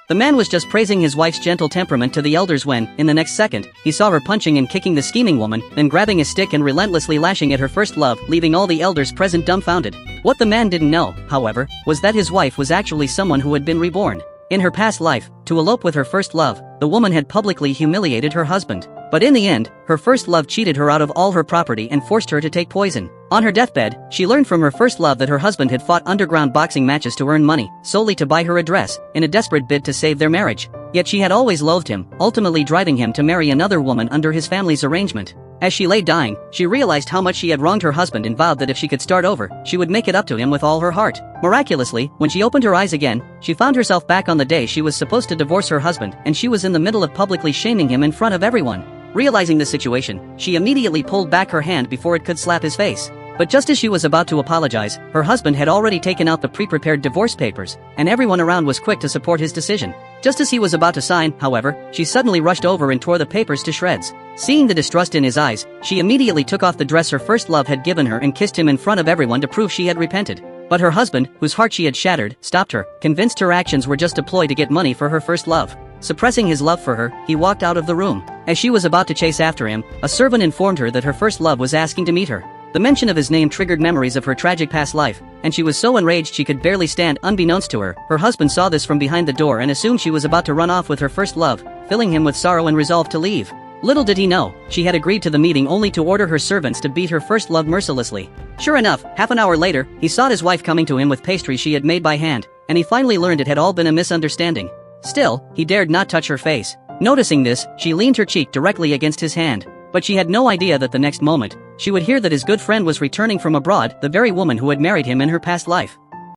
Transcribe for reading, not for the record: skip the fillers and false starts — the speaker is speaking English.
The man was just praising his wife's gentle temperament to the elders when, in the next second, he saw her punching and kicking the scheming woman, then grabbing a stick and relentlessly lashing at her first love, leaving all the elders present dumbfounded. What the man didn't know, however, was that his wife was actually someone who had been reborn. In her past life, to elope with her first love, the woman had publicly humiliated her husband. But in the end, her first love cheated her out of all her property and forced her to take poison. On her deathbed, she learned from her first love that her husband had fought underground boxing matches to earn money, solely to buy her a dress, in a desperate bid to save their marriage. Yet she had always loathed him, ultimately driving him to marry another woman under his family's arrangement. As she lay dying, she realized how much she had wronged her husband and vowed that if she could start over, she would make it up to him with all her heart. Miraculously, when she opened her eyes again, she found herself back on the day she was supposed to divorce her husband, and she was in the middle of publicly shaming him in front of everyone. Realizing the situation, she immediately pulled back her hand before it could slap his face. But just as she was about to apologize, her husband had already taken out the pre-prepared divorce papers, and everyone around was quick to support his decision. Just as he was about to sign, however, she suddenly rushed over and tore the papers to shreds. Seeing the distrust in his eyes, she immediately took off the dress her first love had given her and kissed him in front of everyone to prove she had repented. But her husband, whose heart she had shattered, stopped her, convinced her actions were just a ploy to get money for her first love. Suppressing his love for her, he walked out of the room. As she was about to chase after him, a servant informed her that her first love was asking to meet her. The mention of his name triggered memories of her tragic past life, and she was so enraged she could barely stand. Unbeknownst to her, her husband saw this from behind the door and assumed she was about to run off with her first love, filling him with sorrow and resolve to leave. Little did he know, she had agreed to the meeting only to order her servants to beat her first love mercilessly. Sure enough, half an hour later, he saw his wife coming to him with pastry she had made by hand, and he finally learned it had all been a misunderstanding. Still, he dared not touch her face. Noticing this, she leaned her cheek directly against his hand. But she had no idea that the next moment, she would hear that his good friend was returning from abroad, the very woman who had married him in her past life.